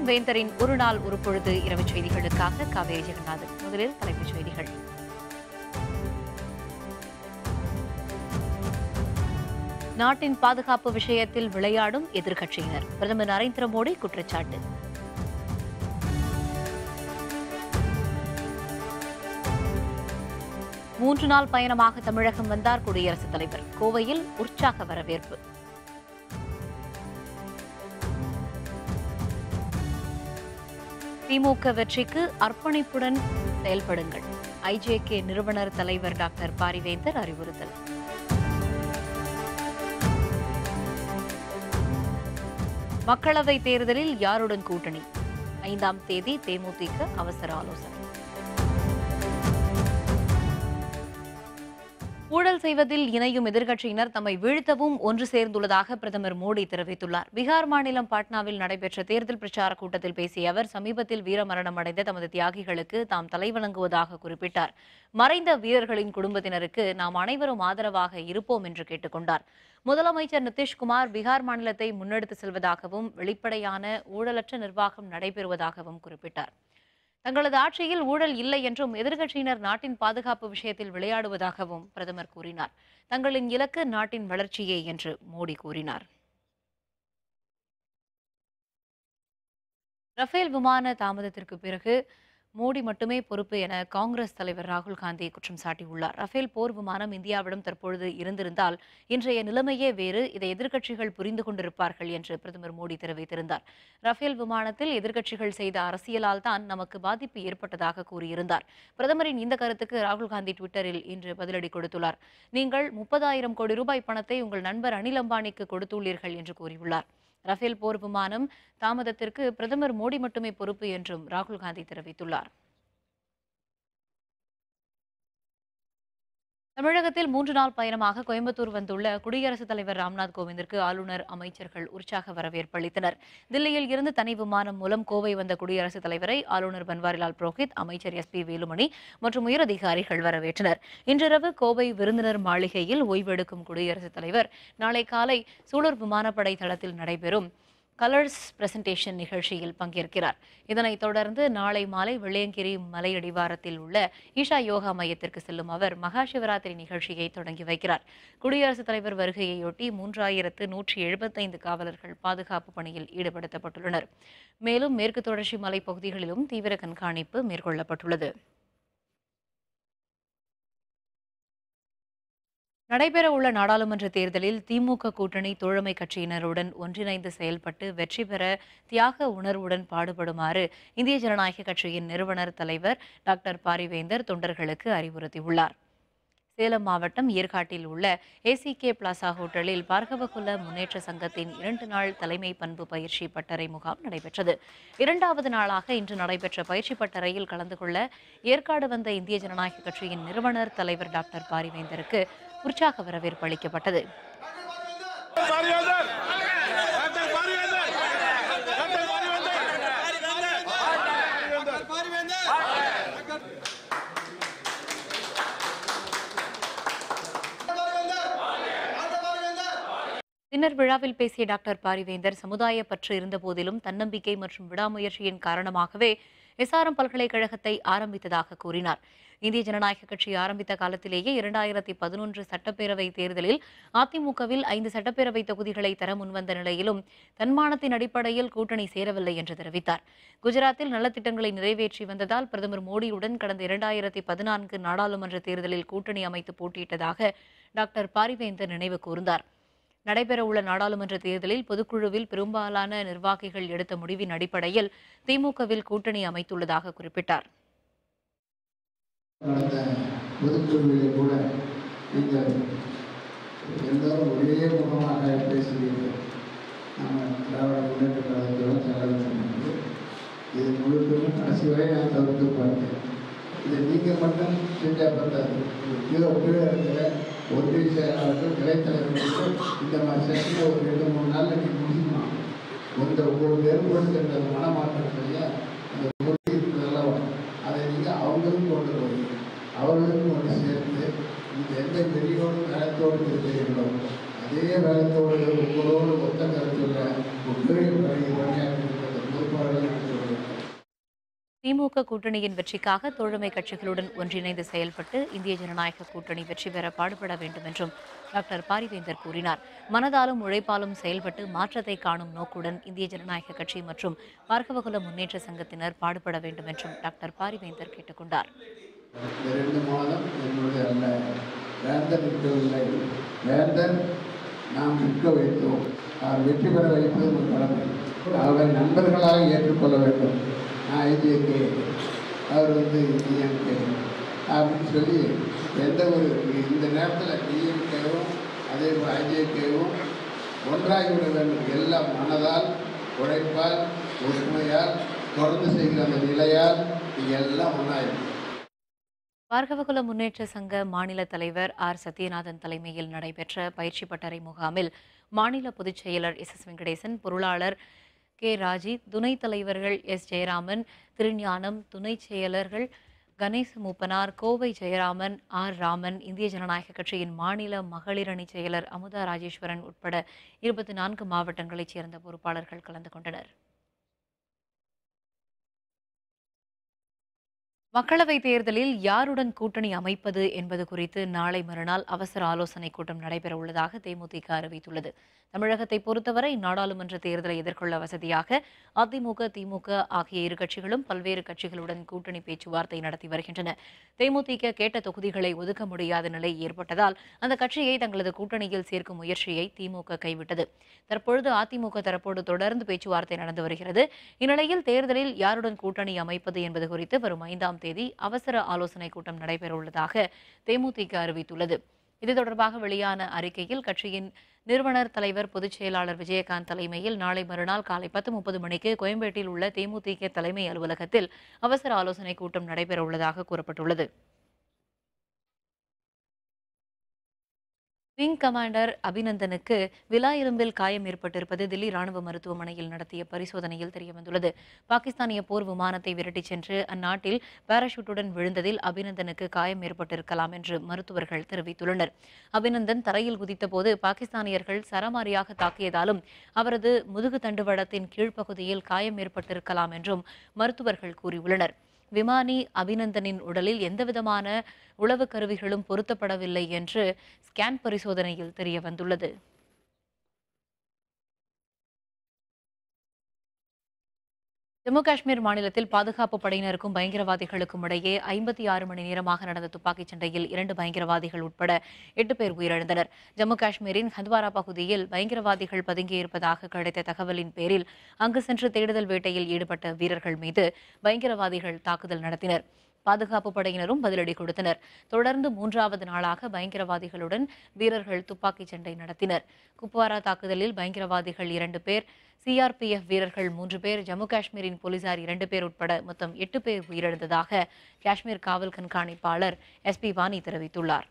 வேந்தரின் ஒரு நாள் ஒரு பொழுது இரவு செய்திகளுக்காக காவேரி ஜெகநாதன். முதலில் தலைப்புச் செய்திகள். நாட்டின் பாதுகாப்பு விஷயத்தில் விளையாடும் எதிர்க்கட்சியினர், பிரதமர் நரேந்திர மோடி குற்றச்சாட்டு. மூன்று நாள் பயணமாக தமிழகம் வந்தார் குடியரசுத் தலைவர். கோவையில் உற்சாக வரவேற்பு. திமுக வெற்றிக்கு அர்ப்பணிப்புடன் செயல்படுங்கள், ஐஜேகே நிறுவனர் தலைவர் டாக்டர் பாரிவேந்தர் அறிவுறுத்தல். மக்களவைத் தேர்தலில் யாருடன் கூட்டணி? 5ஆம் தேதி தேமுதிக அவசர ஆலோசனை. ஊழல் செய்வதில் இணையும் எதிர்க்கட்சியினர் தம்மை வீழ்த்தவும் ஒன்று சேர்ந்துள்ளதாக பிரதமர் மோடி தெரிவித்துள்ளார். பீகார் மாநிலம் பாட்னாவில் நடைபெற்ற தேர்தல் பிரச்சார கூட்டத்தில் பேசிய அவர், சமீபத்தில் வீரமரணம் அடைந்த தமது தியாகிகளுக்கு தாம் தலைவணங்குவதாக குறிப்பிட்டார். மறைந்த வீரர்களின் குடும்பத்தினருக்கு நாம் அனைவரும் ஆதரவாக இருப்போம் என்று கேட்டுக் கொண்டார். முதலமைச்சர் நிதிஷ்குமார் பீகார் மாநிலத்தை முன்னெடுத்து செல்வதாகவும் வெளிப்படையான ஊழலற்ற நிர்வாகம் நடைபெறுவதாகவும் குறிப்பிட்டார். தங்களது ஆட்சியில் ஊழல் இல்லை என்றும் எதிர்க்கட்சியினர் நாட்டின் பாதுகாப்பு விஷயத்தில் விளையாடுவதாகவும் பிரதமர் கூறினார். தங்களின் இலக்கு நாட்டின் வளர்ச்சியே என்று மோடி கூறினார். ரஃபேல் விமான தாமதத்திற்கு பிறகு மோடி மட்டுமே பொறுப்பு என காங்கிரஸ் தலைவர் ராகுல் காந்தி குற்றம் சாட்டியுள்ளார். ரஃபேல் போர் விமானம் இந்தியாவிடம் தற்பொழுது இருந்திருந்தால் இன்றைய நிலைமையே வேறு, இதை எதிர்க்கட்சிகள் புரிந்து கொண்டிருப்பார்கள் என்று பிரதமர் மோடி தெரிவித்திருந்தார். ரஃபேல் விமானத்தில் எதிர்க்கட்சிகள் செய்த அரசியலால் தான் நமக்கு பாதிப்பு ஏற்பட்டதாக கூறியிருந்தார். பிரதமரின் இந்த கருத்துக்கு ராகுல் காந்தி ட்விட்டரில் இன்று பதிலடி கொடுத்துள்ளார். நீங்கள் 30,000 கோடி ரூபாய் பணத்தை உங்கள் நண்பர் அனில் அம்பானிக்கு கொடுத்துள்ளீர்கள் என்று கூறியுள்ளார். ரஃபேல் போர் விமானம் தாமதத்திற்கு பிரதமர் மோடி மட்டுமே பொறுப்பு என்றும் ராகுல் காந்தி தெரிவித்துள்ளார். தமிழகத்தில் 3 நாள் பயணமாக கோயம்புத்தூர் வந்துள்ள குடியரசுத் தலைவர் ராம்நாத் கோவிந்திற்கு ஆளுநர், அமைச்சர்கள் உற்சாக வரவேற்பு அளித்தனர். தில்லியில் இருந்து தனி விமானம் மூலம் கோவை வந்த குடியரசுத் தலைவரை ஆளுநர் பன்வாரிலால் புரோஹித், அமைச்சர் SP வேலுமணி மற்றும் உயரதிகாரிகள் வரவேற்றனர். இன்றிரவு கோவை விருந்தினர் மாளிகையில் ஓய்வெடுக்கும் குடியரசுத் தலைவர் நாளை காலை சூலூர் விமானப்படை தளத்தில் நடைபெறும் கலர்ஸ் பிரசன்டேஷன் நிகழ்ச்சியில் பங்கேற்கிறார். இதனைத் தொடர்ந்து நாளை மாலை வெள்ளையங்கிரி மலையடிவாரத்தில் உள்ள ஈஷா யோகா மையத்திற்கு செல்லும் அவர் மகா சிவராத்திரி நிகழ்ச்சியை தொடங்கி வைக்கிறார். குடியரசுத் தலைவர் வருகையையொட்டி 3175 காவலர்கள் பாதுகாப்பு பணியில் ஈடுபடுத்தப்பட்டுள்ளனர். மேலும் மேற்கு தொடர்ச்சி மலை பகுதிகளிலும் தீவிர கண்காணிப்பு மேற்கொள்ளப்பட்டுள்ளது. நடைபெறவுள்ள நாடாளுமன்ற தேர்தலில் திமுக கூட்டணி தோழமை கட்சியினருடன் ஒன்றிணைந்து செயல்பட்டு வெற்றி பெற தியாக உணர்வுடன் பாடுபடுமாறு இந்திய ஜனநாயக கட்சியின் நிறுவனர் தலைவர் டாக்டர் பாரிவேந்தர் தொண்டர்களுக்கு அறிவுறுத்தியுள்ளார். சேலம் மாவட்டம் ஏற்காட்டில் உள்ள ACK பிளாசா ஹோட்டலில் பார்கவகுல முன்னேற்ற சங்கத்தின் 2 நாள் தலைமை பண்பு பயிற்சி பட்டறை முகாம் நடைபெற்றது. 2வது நாளாக இன்று நடைபெற்ற பயிற்சி பட்டறையில் கலந்து கொள்ள ஏற்காடு வந்த இந்திய ஜனநாயக கட்சியின் நிறுவனர் தலைவர் டாக்டர் பாரிவேந்தருக்கு உற்சாக வரவேற்பு அளிக்கப்பட்டது. பின்னர் விழாவில் பேசிய டாக்டர் பாரிவேந்தர், சமுதாய பற்று இருந்த போதிலும் தன்னம்பிக்கை மற்றும் விடாமுயற்சியின் காரணமாகவே SRM பல்கலைக்கழகத்தை ஆரம்பித்ததாக கூறினார். இந்திய ஜனநாயக கட்சி ஆரம்பித்த காலத்திலேயே 2011 சட்டப்பேரவை தேர்தலில் அதிமுகவில் 5 சட்டப்பேரவை தொகுதிகளை தர முன்வந்த நிலையிலும் தன்மானத்தின் அடிப்படையில் கூட்டணி சேரவில்லை என்று தெரிவித்தார். குஜராத்தில் நலத்திட்டங்களை நிறைவேற்றி வந்ததால் பிரதமர் மோடியுடன் கடந்த 2014 நாடாளுமன்ற தேர்தலில் கூட்டணி அமைத்து போட்டியிட்டதாக டாக்டர் பாரிவேந்தர் நினைவு கூர்ந்தார். நடைபெறவுள்ள நாடாளுமன்ற தேர்தலில் பொதுக்குழுவில் பெரும்பாலான நிர்வாகிகள் எடுத்த முடிவின் அடிப்படையில் திமுகவில் கூட்டணி அமைத்துள்ளதாக குறிப்பிட்டார். பொதுக்குழுவிலே கூட நீங்கள் எல்லாரும் ஒரே முகமாக பேசுகிறீர்கள். நம்ம திராவிட முன்னேற்ற கழகத்தோடு செலவு இது முழுவதும் கடைசி வரை நான் தவிர்த்து பார்த்தேன். இதை நீங்கள் மட்டும் செஞ்சால் பார்த்தாது. கீழே இருக்கிற ஒன்றிய செயலாளர்கள், இடைத்தலைவர்களுக்கு இந்த மாதிரி செஷனை ஒரு 2-3 நாளில் நீங்கள் முடிக்கணும். ஒவ்வொரு வேறுபடுத்துகிற மனமாற்றத்தைய அந்த உறுதி இருக்கிறதெல்லாம் அதை நீங்கள் அவங்களும் கொண்டு போய் அவர்களுக்கும் ஒன்று சேர்த்து இந்த எந்த வெறியோடு வேலத்தோடு இருக்கிறீர்களோ அதே வேலத்தோடு உங்களோடு ஒத்த கருத்துள்ள ஒவ்வொரு பணியாற்றி பொறுப்பாளர்கள் நடத்தி வருகிறார்கள். திமுக கூட்டணியின் வெற்றிக்காக தோழமை கட்சிகளுடன் ஒன்றிணைந்து செயல்பட்டு இந்திய ஜனநாயக கூட்டணி வெற்றி பெற பாடுபட வேண்டும் என்றும் டாக்டர் பாரிவேந்தர் கூறினார். மனதாலும் உழைப்பாலும் செயல்பட்டு மாற்றத்தை காணும் நோக்குடன் இந்திய ஜனநாயக கட்சி மற்றும் பார்க்கவகுல முன்னேற்ற சங்கத்தினர் பாடுபட வேண்டும் என்றும் டாக்டர் பாரிவேந்தர் கேட்டுக்கொண்டார். இந்த 2 மாதம் என்னுடைய அல்ல, வேந்தர் நிற்கவில்லை, வேந்தர் நாம் நிற்க வைத்தோம். அவர் வெற்றி பெற வைப்பது ஒரு கடமை. அவரை நண்பர்களாக ஏற்றுக்கொள்ள வேண்டும். நான் ஐஜேகே, அவர் டிஎம்கே அப்படின்னு சொல்லி எந்த ஒரு இந்த நேரத்தில் டிஎம்கேவும் அதே போல் ஐஜேகேவும் ஒன்றாகிவிட வேண்டும். எல்லாம் மனதால், உழைப்பால், ஒற்றுமையால், தொடர்ந்து செய்கிற அந்த நிலையால் எல்லாம் ஒன்றாயிடும். பார்கவகுல முன்னேற்ற சங்க மாநில தலைவர் ஆர் சத்யநாதன் தலைமையில் நடைபெற்ற பயிற்சி பட்டறை முகாமில் மாநில பொதுச் செயலர் எஸ் வெங்கடேசன், பொருளாளர் கே ராஜி, துணைத் தலைவர்கள் எஸ் ஜெயராமன், திருஞானம், துணைச் செயலர்கள் கணேச மூப்பனார், கோவை ஜெயராமன், ஆர் ராமன், இந்திய ஜனநாயக கட்சியின் மாநில மகளிர் அணி செயலர் அமுதா ராஜேஸ்வரன் உட்பட 24 மாவட்டங்களைச் சேர்ந்த பொறுப்பாளர்கள் கலந்து கொண்டனர். மக்களவைத் தேர்தலில் யாருடன் கூட்டணி அமைப்பது என்பது குறித்து நாளை மறுநாள் அவசர ஆலோசனைக் கூட்டம் நடைபெறவுள்ளதாக தேமுதிக அறிவித்துள்ளது. தமிழகத்தை பொறுத்தவரை நாடாளுமன்ற தேர்தலை எதிர்கொள்ள வசதியாக அதிமுக, திமுக ஆகிய இரு கட்சிகளும் பல்வேறு கட்சிகளுடன் கூட்டணி பேச்சுவார்த்தை நடத்தி வருகின்றன. தேமுதிக கேட்ட தொகுதிகளை ஒதுக்க முடியாத நிலை ஏற்பட்டதால் அந்த கட்சியை தங்களது கூட்டணியில் சேர்க்கும் முயற்சியை திமுக கைவிட்டது. தற்பொழுது அதிமுக தரப்போடு தொடர்ந்து பேச்சுவார்த்தை நடந்து வருகிறது. இந்நிலையில் தேர்தலில் யாருடன் கூட்டணி அமைப்பது என்பது குறித்து வரும் 5ஆம் தேதி அவசர ஆலோசனைக் கூட்டம் நடைபெறவுள்ளதாக தேமுதிக அறிவித்துள்ளது. இது தொடர்பாக வெளியான அறிக்கையில் கட்சியின் நிறுவனர் தலைவர் பொதுச் செயலாளர் விஜயகாந்த் தலைமையில் நாளை மறுநாள் காலை 10:30 மணிக்கு கோயம்பேட்டில் உள்ள தேமுதிக தலைமை அலுவலகத்தில் அவசர ஆலோசனைக் கூட்டம் நடைபெறவுள்ளதாக கூறப்பட்டுள்ளது. விங் கமாண்டர் அபிநந்தனுக்கு விலா எலும்பில் காயம் ஏற்பட்டிருப்பது தில்லி ராணுவ மருத்துவமனையில் நடத்திய பரிசோதனையில் தெரியவந்துள்ளது. பாகிஸ்தானிய போர் விமானத்தை விரட்டிச் சென்று அந்நாட்டில் பாராசூட்டுடன் விழுந்ததில் அபிநந்தனுக்கு காயம் ஏற்பட்டிருக்கலாம் என்று மருத்துவர்கள் தெரிவித்துள்ளனர். அபிநந்தன் தரையில் குதித்தபோது பாகிஸ்தானியர்கள் சரமாரியாக தாக்கியதாலும் அவரது முதுகு தண்டுவடத்தின் கீழ்ப்பகுதியில் காயம் ஏற்பட்டிருக்கலாம் என்றும் மருத்துவர்கள் கூறியுள்ளனர். விமானி அபிநந்தனின் உடலில் எந்தவிதமான உளவு கருவிகளும் பொருத்தப்படவில்லை என்று ஸ்கேன் பரிசோதனையில் தெரிய வந்துள்ளது. ஜம்மு காஷ்மீர் மாநிலத்தில் பாதுகாப்பு படையினருக்கும் பயங்கரவாதிகளுக்கும் இடையே 56 மணி நேரமாக நடந்த துப்பாக்கிச் சண்டையில் 2 பயங்கரவாதிகள் உட்பட 8 பேர் உயிரிழந்தனர். ஜம்மு காஷ்மீரின் ஹந்த்வாரா பகுதியில் பயங்கரவாதிகள் பதுங்கியிருப்பதாக கிடைத்த தகவலின் பேரில் அங்கு சென்று தேடுதல் வேட்டையில் ஈடுபட்ட வீரர்கள் மீது பயங்கரவாதிகள் தாக்குதல் நடத்தினர். பாதுகாப்பு படையினரும் பதிலடி கொடுத்தனர். தொடர்ந்து 3வது நாளாக பயங்கரவாதிகளுடன் வீரர்கள் துப்பாக்கிச் சண்டை நடத்தினர். குப்வாரா தாக்குதலில் பயங்கரவாதிகள் 2 பேர், சிஆர்பிஎஃப் வீரர்கள் 3 பேர், ஜம்மு காஷ்மீரின் போலீசார் 2 பேர் உட்பட மொத்தம் 8 பேர் உயிரிழந்ததாக காஷ்மீர் காவல் கண்காணிப்பாளர் SP வாணி தெரிவித்துள்ளார்.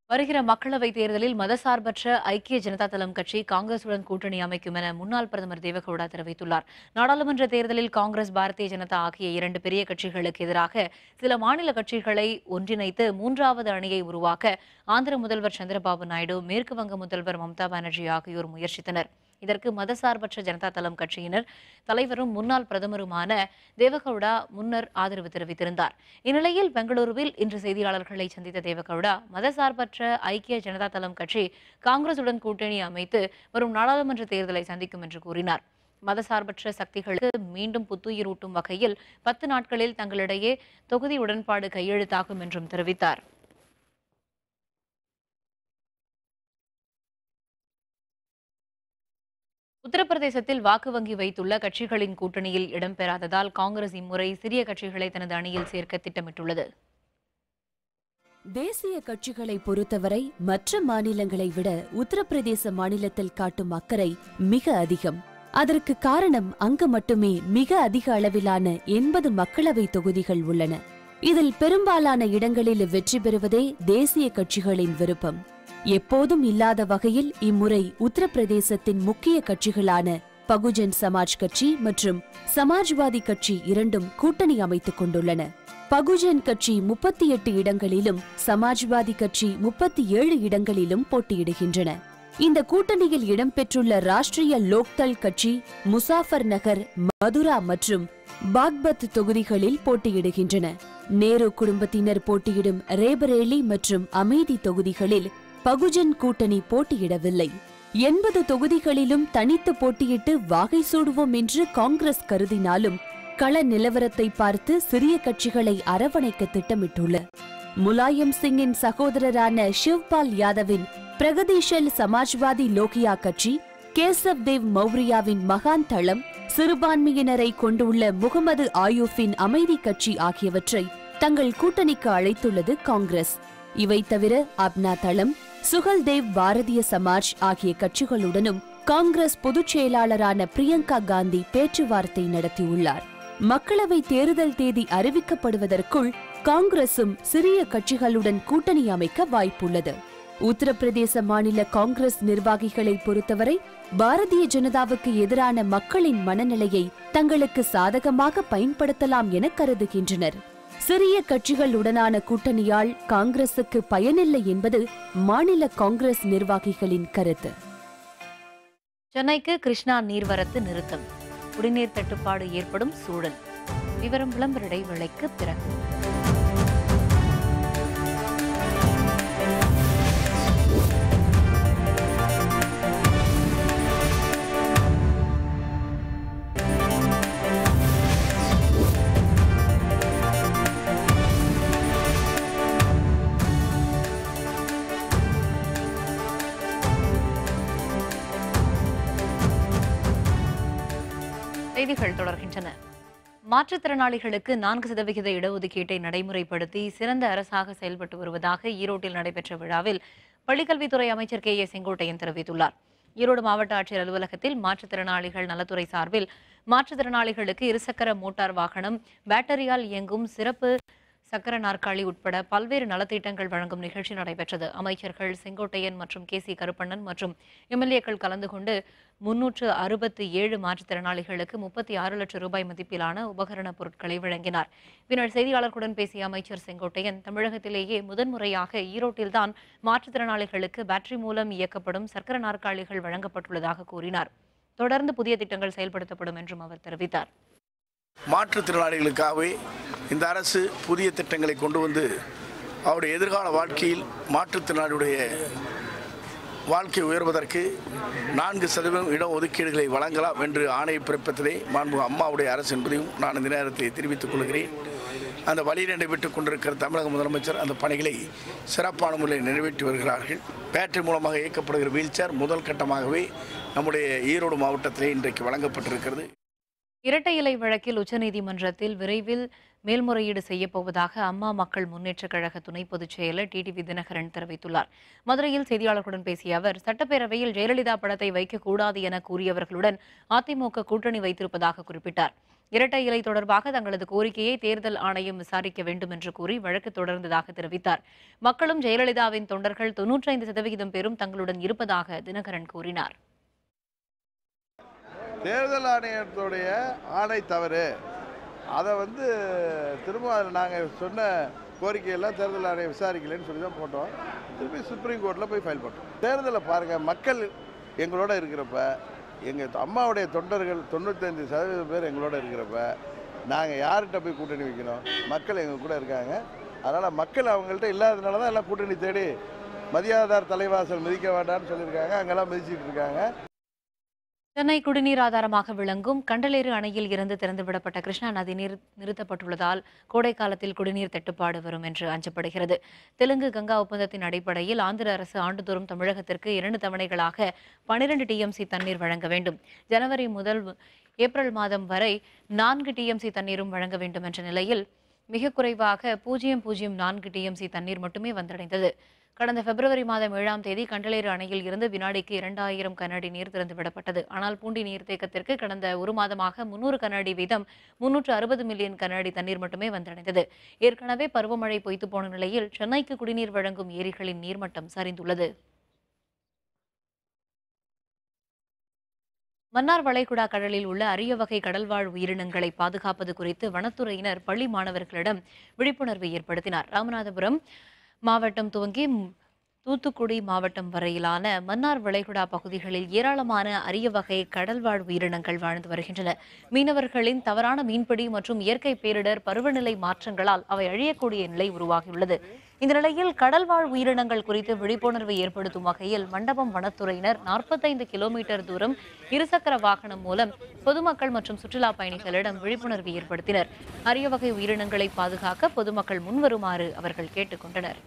வருகிற மக்களவைத் தேர்தலில் மதசார்பற்ற ஐக்கிய ஜனதா தளம் கட்சி காங்கிரசுடன் கூட்டணி அமைக்கும் என முன்னாள் பிரதமர் தேவகவுடா தெரிவித்துள்ளார். நாடாளுமன்ற தேர்தலில் காங்கிரஸ், பாரதிய ஜனதா ஆகிய 2 பெரிய கட்சிகளுக்கு எதிராக சில மாநில கட்சிகளை ஒன்றிணைத்து 3வது அணியை உருவாக்க ஆந்திர முதல்வர் சந்திரபாபு நாயுடு, மேற்கு வங்க முதல்வர் மம்தா பானர்ஜி ஆகியோர் முயற்சித்தனர். இதற்கு மதசார்பற்ற ஜனதா தளம் கட்சியினர் தலைவரும் முன்னாள் பிரதமருமான தேவகவுடா முன்னர் ஆதரவு தெரிவித்திருந்தார். இந்நிலையில் பெங்களூருவில் இன்று செய்தியாளர்களை சந்தித்த தேவகவுடா, மதசார்பற்ற ஐக்கிய ஜனதா தளம் கட்சி காங்கிரசுடன் கூட்டணி அமைத்து வரும் நாடாளுமன்ற தேர்தலை சந்திக்கும் என்று கூறினார். மதசார்பற்ற சக்திகளுக்கு மீண்டும் புத்துயிரூட்டும் வகையில் 10 நாட்களில் தங்களிடையே தொகுதி உடன்பாடு கையெழுத்தாகும் என்றும் தெரிவித்தார். உத்தரப்பிரதேசத்தில் வாக்கு வங்கி வைத்துள்ள கட்சிகளின் கூட்டணியில் இடம்பெறாததால் காங்கிரஸ் இம்முறை சிறிய கட்சிகளை தனது அணியில் சேர்க்க திட்டமிட்டுள்ளது. தேசிய கட்சிகளை பொறுத்தவரை மற்ற மாநிலங்களை விட உத்தரப்பிரதேச மாநிலத்தில் காட்டும் அக்கறை மிக அதிகம். அதற்கு காரணம் அங்கு மட்டுமே மிக அதிக அளவிலான 80 மக்களவை தொகுதிகள் உள்ளன. இதில் பெரும்பாலான இடங்களில் வெற்றி பெறுவதே தேசிய கட்சிகளின் விருப்பம். எப்போதும் இல்லாத வகையில் இம்முறை உத்தரப்பிரதேசத்தின் முக்கிய கட்சிகளான பகுஜன் சமாஜ் கட்சி மற்றும் சமாஜ்வாதி கட்சி இரண்டும் கூட்டணி அமைத்துக் கொண்டுள்ளன. பகுஜன் கட்சி 38 இடங்களிலும் சமாஜ்வாதி கட்சி 37 இடங்களிலும் போட்டியிடுகின்றன. இந்த கூட்டணியில் இடம்பெற்றுள்ள ராஷ்டிரிய லோக்தள் கட்சி முசாஃபர் நகர், மதுரா மற்றும் பாக்பத் தொகுதிகளில் போட்டியிடுகின்றன. நேரு குடும்பத்தினர் போட்டியிடும் ரேபரேலி மற்றும் அமேதி தொகுதிகளில் பகுஜன் கூட்டணி போட்டியிடவில்லை. 80 தொகுதிகளிலும் தனித்து போட்டியிட்டு வாகை சூடுவோம் என்று காங்கிரஸ் கருதினாலும் கள நிலவரத்தை பார்த்து சிறிய கட்சிகளை அரவணைக்க திட்டமிட்டுள்ள முலாயம் சிங்கின் சகோதரரான சிவ்பால் யாதவின் பிரகதீஷல் சமாஜ்வாதி லோகியா கட்சி, கேசவ் தேவ் மௌரியாவின் மகான் தளம், சிறுபான்மையினரை கொண்டுள்ள முகமது ஆயூஃபின் அமைதி கட்சி ஆகியவற்றை தங்கள் கூட்டணிக்கு அழைத்துள்ளது காங்கிரஸ். இவை தவிர அப்னா தளம், சுகல்தேவ் பாரதிய சமாஜ் ஆகிய கட்சிகளுடனும் காங்கிரஸ் பொதுச் செயலாளரான பிரியங்கா காந்தி பேச்சுவார்த்தை நடத்தியுள்ளார். மக்களவை தேர்தல் தேதி அறிவிக்கப்படுவதற்குள் காங்கிரசும் சிறிய கட்சிகளுடன் கூட்டணி அமைக்க வாய்ப்புள்ளது. உத்தரப்பிரதேச மாநில காங்கிரஸ் நிர்வாகிகளை பொறுத்தவரை பாரதிய ஜனதாவுக்கு எதிரான மக்களின் மனநிலையை தங்களுக்கு சாதகமாக பயன்படுத்தலாம் என கருதுகின்றனர். சிறிய கட்சிகளுடனான கூட்டணியால் காங்கிரசுக்கு பயனில்லை என்பது மாநில காங்கிரஸ் நிர்வாகிகளின் கருத்து. சென்னைக்கு கிருஷ்ணா நீர்வரத்து நிறுத்தம், குடிநீர் தட்டுப்பாடு ஏற்படும் சூழல். விவரம் விளம்பர இடைவேளைக்கு பிறகு. செய்திகள் தொடர்கின்றன. மாற்றுத்திறனாளிகளுக்கு 4% இடஒதுக்கீட்டை நடைமுறைப்படுத்தி சிறந்த அரசாக செயல்பட்டு வருவதாக ஈரோட்டில் நடைபெற்ற விழாவில் பள்ளிக்கல்வித்துறை அமைச்சர் கே. செங்கோட்டையன் தெரிவித்துள்ளார். ஈரோடு மாவட்ட ஆட்சியர் அலுவலகத்தில் மாற்றுத்திறனாளிகள் நலத்துறை சார்பில் மாற்றுத்திறனாளிகளுக்கு இருசக்கர மோட்டார் வாகனம், பேட்டரியால் இயங்கும் சிறப்பு சக்கர நாற்காலி உட்பட பல்வேறு நலத்திட்டங்கள் வழங்கும் நிகழ்ச்சி நடைபெற்றது. அமைச்சர்கள் செங்கோட்டையன் மற்றும் கே. சி. கருப்பண்ணன் மற்றும் எம்எல்ஏக்கள் கலந்து கொண்டு 367 மாற்றுத்திறனாளிகளுக்கு 36 லட்சம் ரூபாய் மதிப்பிலான உபகரணப் பொருட்களை வழங்கினார். பின்னர் செய்தியாளர்களுடன் பேசிய அமைச்சர் செங்கோட்டையன், தமிழகத்திலேயே முதன்முறையாக ஈரோட்டில்தான் மாற்றுத்திறனாளிகளுக்கு பேட்டரி மூலம் இயக்கப்படும் சக்கர நாற்காலிகள் வழங்கப்பட்டுள்ளதாக கூறினார். தொடர்ந்து புதிய திட்டங்கள் செயல்படுத்தப்படும் என்றும் அவர் தெரிவித்தார். மாற்றுத்திறனாளிகளுக்காகவே இந்த அரசு புதிய திட்டங்களை கொண்டு வந்து அவருடைய எதிர்கால வாழ்க்கையில் மாற்றுத்திறனாளியுடைய வாழ்க்கை உயர்வதற்கு 4% இட ஒதுக்கீடுகளை வழங்கலாம் என்று ஆணை பிறப்பித்ததே மாண்புமிகு அம்மாவுடைய அரசு என்பதையும் நான் இந்த நேரத்தில் தெரிவித்துக் கொள்கிறேன். அந்த வழியில் நடைபெற்றுக் கொண்டிருக்கிற தமிழக முதலமைச்சர் அந்த பணிகளை சிறப்பான முறையில் நிறைவேற்றி வருகிறார்கள். பேட்டரி மூலமாக இயக்கப்படுகிற வீல்சேர் முதல் கட்டமாகவே நம்முடைய ஈரோடு மாவட்டத்திலே இன்றைக்கு வழங்கப்பட்டிருக்கிறது. இரட்டை இலை வழக்கில் உச்சநீதிமன்றத்தில் விரைவில் மேல்முறையீடு செய்யப்போவதாக அம்மா மக்கள் முன்னேற்றக் கழக துணை பொதுச் செயலர் டிடிவி தினகரன் தெரிவித்துள்ளார். மதுரையில் செய்தியாளர்களுடன் பேசிய அவர், சட்டப்பேரவையில் ஜெயலலிதா படத்தை வைக்கக்கூடாது என கூறியவர்களுடன் அதிமுக கூட்டணி வைத்திருப்பதாக குறிப்பிட்டார். இரட்டை இலை தொடர்பாக தங்களது கோரிக்கையை தேர்தல் ஆணையம் விசாரிக்க வேண்டும் என்று கூறி வழக்கு தொடர்ந்ததாக தெரிவித்தார். மக்களும் ஜெயலலிதாவின் தொண்டர்கள் 95% பேரும் தங்களுடன் இருப்பதாக தினகரன் கூறினார். தேர்தல் ஆணையத்துடைய ஆணை தவறு, அதை திரும்ப நாங்கள் சொன்ன கோரிக்கையெல்லாம் தேர்தல் ஆணையம் விசாரிக்கலைன்னு சொல்லி தான் போட்டோம். திருப்பி சுப்ரீம் கோர்ட்டில் போய் ஃபைல் பண்ணோம். தேர்தலை பாருங்கள், மக்கள் எங்களோட இருக்கிறப்ப, எங்கள் அம்மாவுடைய தொண்டர்கள் 95% பேர் எங்களோட இருக்கிறப்ப நாங்கள் யார்கிட்ட போய் கூட்டணி வைக்கணும்? மக்கள் எங்கள் கூட இருக்காங்க. அதனால் மக்கள் அவங்கள்ட்ட இல்லாததுனால தான் எல்லாம் கூட்டணி தேடி மதியாதார் தலைவாசல் மிதிக்க வேண்டாம்னு சொல்லியிருக்காங்க. அங்கெல்லாம் மிதிச்சிட்டு இருக்காங்க. சென்னை குடிநீர் ஆதாரமாக விளங்கும் கண்டலேறு அணையில் இருந்து திறந்துவிடப்பட்ட கிருஷ்ணா நதி நீர் நிறுத்தப்பட்டுள்ளதால் கோடை காலத்தில் குடிநீர் தட்டுப்பாடு வரும் என்று அஞ்சப்படுகிறது. தெலுங்கு கங்கா ஒப்பந்தத்தின் அடிப்படையில் ஆந்திர அரசு ஆண்டுதோறும் தமிழகத்திற்கு 2 தவணைகளாக 12 டிஎம்சி தண்ணீர் வழங்க வேண்டும். ஜனவரி முதல் ஏப்ரல் மாதம் வரை 4 டிஎம்சி தண்ணீரும் வழங்க வேண்டும் என்ற நிலையில் மிக குறைவாக 0.04 டிஎம்சி தண்ணீர் மட்டுமே வந்தடைந்தது. கடந்த பிப்ரவரி மாதம் 7ஆம் தேதி கண்டலேறு அணையில் இருந்து வினாடிக்கு 2000 கனஅடி நீர் திறந்துவிடப்பட்டது. ஆனால் பூண்டி நீர்த்தேக்கத்திற்கு கடந்த ஒரு மாதமாக 300 கனஅடி வீதம் 360 மில்லியன் கனஅடி தண்ணீர் மட்டுமே வந்தடைந்தது. ஏற்கனவே பருவமழை பொய்த்து போன நிலையில் சென்னைக்கு குடிநீர் வழங்கும் ஏரிகளின் நீர்மட்டம் சரிந்துள்ளது. மன்னார் வளைகுடா கடலில் உள்ள அரிய வகை கடல்வாழ் உயிரினங்களை பாதுகாப்பது குறித்து வனத்துறையினர் பள்ளி மாணவர்களிடம் விழிப்புணர்வு ஏற்படுத்தினார். ராமநாதபுரம் மாவட்டம் துவங்கி தூத்துக்குடி மாவட்டம் வரையிலான மன்னார் வளைகுடா பகுதிகளில் ஏராளமான அரிய வகை கடல்வாழ் உயிரினங்கள் வாழ்ந்து வருகின்றன. மீனவர்களின் தவறான மீன்பிடி மற்றும் இயற்கை பேரிடர், பருவநிலை மாற்றங்களால் அவை அழியக்கூடிய நிலை உருவாகியுள்ளது. இந்த நிலையில் கடல்வாழ் உயிரினங்கள் குறித்து விழிப்புணர்வை ஏற்படுத்தும் வகையில் மண்டபம் வனத்துறையினர் 45 கிலோமீட்டர் தூரம் இருசக்கர வாகனம் மூலம் பொதுமக்கள் மற்றும் சுற்றுலா பயணிகளிடம் விழிப்புணர்வை ஏற்படுத்தினர். அரிய வகை உயிரினங்களை பாதுகாக்க பொதுமக்கள் முன்வருமாறு அவர்கள் கேட்டுக்கொண்டனர்.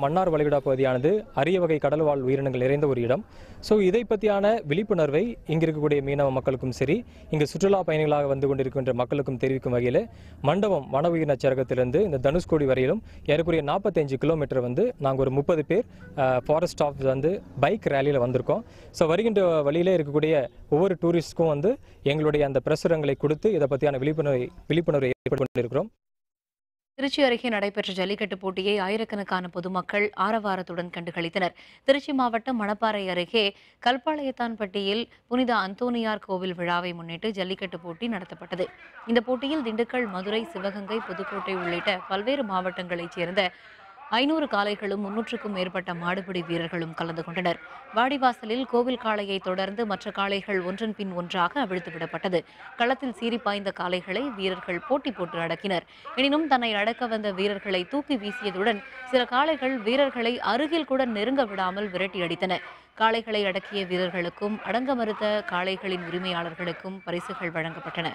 மன்னார் வளைகுடா பகுதியானது அரிய வகை கடல்வாழ் உயிரினங்கள் நிறைந்த ஒரு இடம். ஸோ இதை பற்றியான விழிப்புணர்வை இங்கே இருக்கக்கூடிய மீனவ மக்களுக்கும் சரி, இங்கு சுற்றுலா பயணிகளாக வந்து கொண்டிருக்கின்ற மக்களுக்கும் தெரிவிக்கும் வகையில் மண்டபம் வன உயிரின சரகத்திலிருந்து இந்த தனுஷ்கோடி வரையிலும் ஏறக்குறைய 45 கிலோமீட்டர் வந்து நாங்கள் ஒரு 30 பேர் ஃபாரஸ்ட் ஸ்டாஃப் வந்து பைக் ரேலியில் வந்திருக்கோம். ஸோ வருகின்ற வழியிலே இருக்கக்கூடிய ஒவ்வொரு டூரிஸ்ட்க்கும் வந்து எங்களுடைய அந்த பிரசுரங்களை கொடுத்து இதை பற்றியான விழிப்புணர்வை ஏற்படுத்தி கொண்டிருக்கிறோம். திருச்சி அருகே நடைபெற்ற ஜல்லிக்கட்டு போட்டியை ஆயிரக்கணக்கான பொதுமக்கள் ஆரவாரத்துடன் கண்டுகளித்தனர். திருச்சி மாவட்டம் மணப்பாறை அருகே கல்பாளையத்தான்பட்டியில் புனித அந்தோனியார் கோவில் விழாவை முன்னிட்டு ஜல்லிக்கட்டு போட்டி நடத்தப்பட்டது. இந்த போட்டியில் திண்டுக்கல், மதுரை, சிவகங்கை, புதுக்கோட்டை உள்ளிட்ட பல்வேறு மாவட்டங்களைச் சேர்ந்த 500 காளைகளும் 300க்கும் மேற்பட்ட மாடுபிடி வீரர்களும் கலந்து கொண்டனர். வாடிவாசலில் கோவில் காளையை தொடர்ந்து மற்ற காளைகள் ஒன்றன் பின் ஒன்றாக அவிழ்த்து விடப்பட்டது. களத்தில் சீறி பாய்ந்த காளைகளை வீரர்கள் போட்டி போட்டு அடக்கினர். எனினும் தன்னை அடக்க வந்த வீரர்களை தூக்கி வீசியதுடன் சில காளைகள் வீரர்களை அருகில் கூட நெருங்க விடாமல் விரட்டி அடித்தன. காளைகளை அடக்கிய வீரர்களுக்கும் அடங்க மறுத்த காளைகளின் உரிமையாளர்களுக்கும் பரிசுகள் வழங்கப்பட்டன.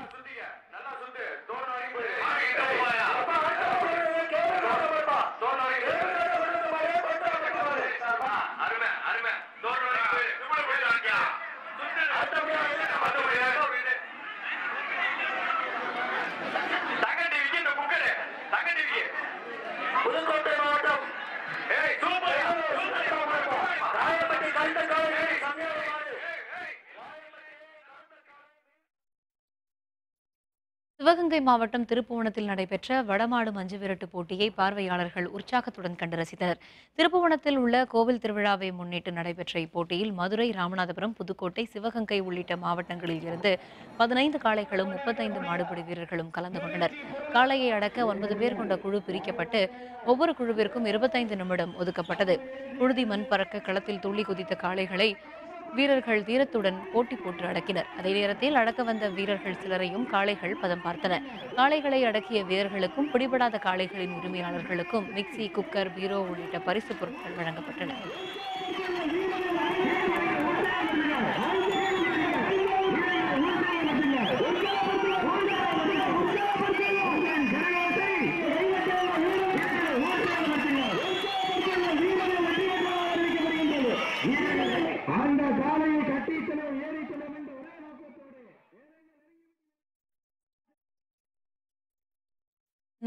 சிவகங்கை மாவட்டம் திருப்புவனத்தில் நடைபெற்ற வடமாடு மஞ்சு விரட்டு போட்டியை பார்வையாளர்கள் உற்சாகத்துடன் கண்டு ரசித்தனர். திருப்புவனத்தில் உள்ள கோவில் திருவிழாவை முன்னிட்டு நடைபெற்ற இப்போட்டியில் மதுரை, ராமநாதபுரம், புதுக்கோட்டை, சிவகங்கை உள்ளிட்ட மாவட்டங்களில் இருந்து 15 காளைகளும் 35 மாடுபிடி வீரர்களும் கலந்து கொண்டனர். காளையை அடக்க 9 பேர் கொண்ட குழு பிரிக்கப்பட்டு ஒவ்வொரு குழுவிற்கும் 25 நிமிடம் ஒதுக்கப்பட்டது. புழுதி மண் பறக்க களத்தில் துள்ளி குதித்த காளைகளை வீரர்கள் தீரத்துடன் போட்டி போட்டு அடக்கினர். அதே நேரத்தில் அடக்க வந்த வீரர்கள் சிலரையும் காளைகள் பதம் பார்த்தன. காளைகளை அடக்கிய வீரர்களுக்கும் பிடிபடாத காளைகளின் உரிமையாளர்களுக்கும் மிக்சி, குக்கர், பீரோ உள்ளிட்ட பரிசு பொருட்கள் வழங்கப்பட்டன.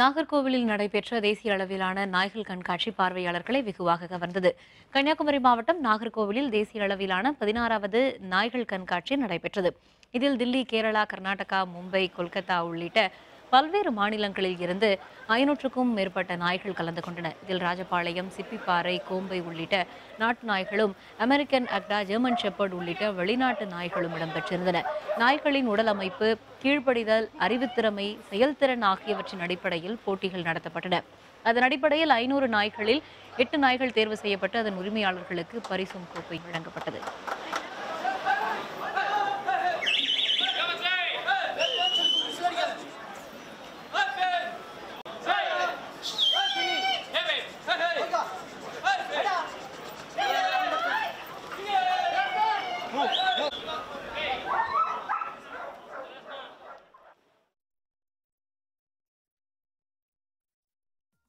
நாகர்கோவிலில் நடைபெற்ற தேசிய அளவிலான நாய்கள் கண்காட்சி பார்வையாளர்களை வெகுவாக கவர்ந்தது. கன்னியாகுமரி மாவட்டம் நாகர்கோவிலில் தேசிய அளவிலான 16வது நாய்கள் கண்காட்சி நடைபெற்றது. இதில் தில்லி, கேரளா, கர்நாடகா, மும்பை, கொல்கத்தா உள்ளிட்ட பல்வேறு மாநிலங்களில் இருந்து 500க்கும் மேற்பட்ட நாய்கள் கலந்து கொண்டன. இதில் ராஜபாளையம், சிப்பிப்பாறை, கோம்பை உள்ளிட்ட நாட்டு நாய்களும், அமெரிக்கன் அக்டா, ஜெர்மன் ஷெப்பர்ட் உள்ளிட்ட வெளிநாட்டு நாய்களும் இடம்பெற்றிருந்தன. நாய்களின் உடல் அமைப்பு, கீழ்ப்படிதல், அறிவுத்திறமை, செயல்திறன் ஆகியவற்றின் அடிப்படையில் போட்டிகள் நடத்தப்பட்டன. அதன் அடிப்படையில் 500 நாய்களில் 8 நாய்கள் தேர்வு செய்யப்பட்டு அதன் உரிமையாளர்களுக்கு பரிசும் கோப்பை வழங்கப்பட்டது.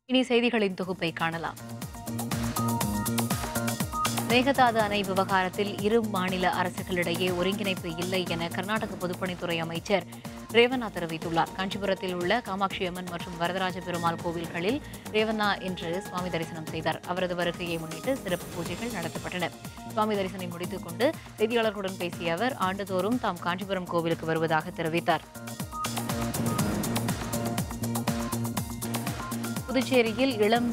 இனி செய்திகளின் தொகுப்பை காணலாம். மேகதாது அணை விவகாரத்தில் இரு மாநில அரசுகளிடையே ஒருங்கிணைப்பு இல்லை என கர்நாடக பொதுப்பணித்துறை அமைச்சர் ரேவண்ணா தெரிவித்துள்ளார். காஞ்சிபுரத்தில் உள்ள காமாட்சி அம்மன் மற்றும் வரதராஜ பெருமாள் கோவில்களில் ரேவண்ணா இன்று சுவாமி தரிசனம் செய்தார். அவரது வருகையை முன்னிட்டு சிறப்பு பூஜைகள் நடத்தப்பட்டன. சுவாமி தரிசனம் முடித்துக் கொண்டு செய்தியாளர்களுடன் பேசிய அவர் ஆண்டுதோறும் தாம் காஞ்சிபுரம் கோவிலுக்கு வருவதாக தெரிவித்தார். புதுச்சேரியில் இளம்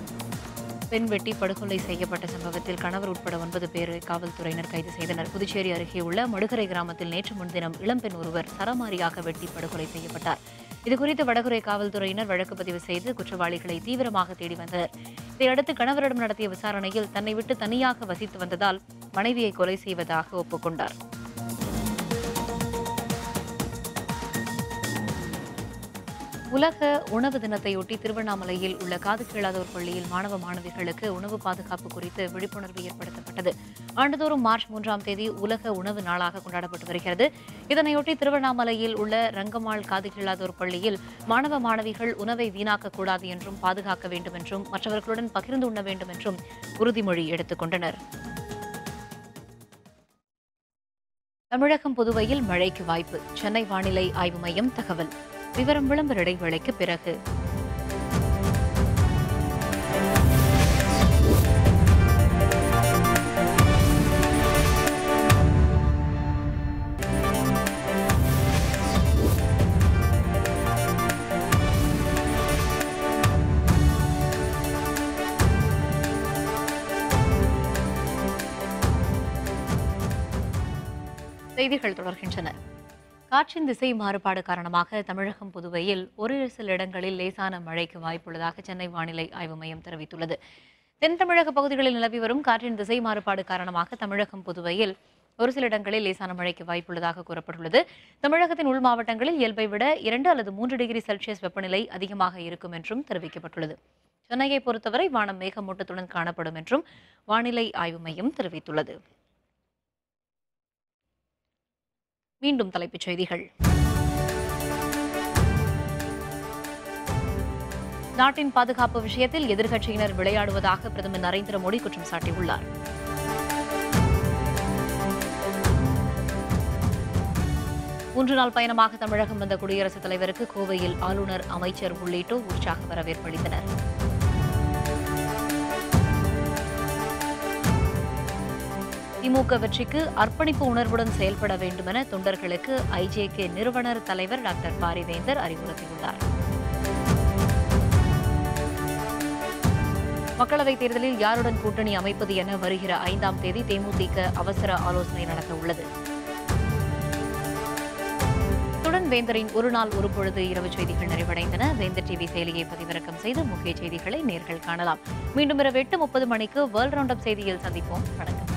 பெண் வெட்டி படுகொலை செய்யப்பட்ட சம்பவத்தில் கணவர் உட்பட 9 பேரை காவல்துறையினர் கைது செய்தனர். புதுச்சேரி அருகே உள்ள மடுகரை கிராமத்தில் நேற்று முன்தினம் இளம்பெண் ஒருவர் சரமாரியாக வெட்டி படுகொலை செய்யப்பட்டார். இதுகுறித்து வடகரை காவல்துறையினர் வழக்கு பதிவு செய்து குற்றவாளிகளை தீவிரமாக தேடி வந்தனர். இதையடுத்து கணவரிடம் நடத்திய விசாரணையில் தன்னை விட்டு தனியாக வசித்து வந்ததால் மனைவியை கொலை செய்வதாக ஒப்புக்கொண்டார். உலக உணவு தினத்தையொட்டி திருவண்ணாமலையில் உள்ள காது கேளாதோர் பள்ளியில் மாணவ மாணவிகளுக்கு உணவு பாதுகாப்பு குறித்து விழிப்புணர்வு ஏற்படுத்தப்பட்டது. ஆண்டுதோறும் மார்ச் 3ஆம் தேதி உலக உணவு நாளாக கொண்டாடப்பட்டு வருகிறது. இதனையொட்டி திருவண்ணாமலையில் உள்ள ரங்கம்மாள் காது கேளாதோர் பள்ளியில் மாணவ மாணவிகள் உணவை வீணாக்கக்கூடாது என்றும் பாதுகாக்க வேண்டும் என்றும் மற்றவர்களுடன் பகிர்ந்து உண்ண வேண்டும் என்றும் உறுதிமொழி எடுத்துக் கொண்டனர். தமிழகம் புதுவையில் மழைக்கு வாய்ப்பு. சென்னை வானிலை ஆய்வு மையம் தகவல். விவரம் விளம்பர இடைவேளைக்கு பிறகு. செய்திகள் தொடர்கின்றன. காற்றின் திசை மாறுபாடு காரணமாக தமிழகம் புதுவையில் ஒரு சில இடங்களில் லேசான மழைக்கு வாய்ப்புள்ளதாக சென்னை வானிலை ஆய்வு மையம் தெரிவித்துள்ளது. தென் தமிழக பகுதிகளில் நிலவி வரும் காற்றின் திசை மாறுபாடு காரணமாக தமிழகம் புதுவையில் ஒரு சில இடங்களில் லேசான மழைக்கு வாய்ப்புள்ளதாக கூறப்பட்டுள்ளது. தமிழகத்தின் உள் மாவட்டங்களில் இயல்பை விட 2 அல்லது 3 டிகிரி செல்சியஸ் வெப்பநிலை அதிகமாக இருக்கும் என்றும் தெரிவிக்கப்பட்டுள்ளது. சென்னையை பொறுத்தவரை வானம் மேகமூட்டத்துடன் காணப்படும் என்றும் வானிலை ஆய்வு மையம் தெரிவித்துள்ளது. மீண்டும் தலைப்புச் செய்திகள். நாட்டின் பாதுகாப்பு விஷயத்தில் எதிர்க்கட்சியினர் விளையாடுவதாக பிரதமர் நரேந்திர மோடி குற்றம் சாட்டியுள்ளார். மூன்று நாள் பயணமாக தமிழகம் வந்த குடியரசுத் தலைவருக்கு கோவையில் ஆளுநர், அமைச்சர் உள்ளிட்டோர் உற்சாக வரவேற்பளித்தனர். திமுக வெற்றிக்கு அர்ப்பணிப்பு உணர்வுடன் செயல்பட வேண்டுமென தொண்டர்களுக்கு ஐஜேகே நிறுவனர் தலைவர் டாக்டர் பாரிவேந்தர் அறிவுறுத்தியுள்ளார். மக்களவைத் தேர்தலில் யாருடன் கூட்டணி அமைப்பது என வருகிற 5ஆம் தேதி தேமுதிக அவசர ஆலோசனை நடத்த உள்ளது. இத்துடன் வேந்தரின் ஒரு நாள் ஒரு பொழுது இரவு செய்திகள் நிறைவடைந்தன. வேந்தர் டிவி செயலியை பதிவிறக்கம் செய்து முக்கிய செய்திகளை நேர்கள் காணலாம். மீண்டும் இரவு 8:30 மணிக்கு வேர்ல்ட் ரவுண்ட் அப் செய்தியில் சந்திப்போம். வணக்கம்.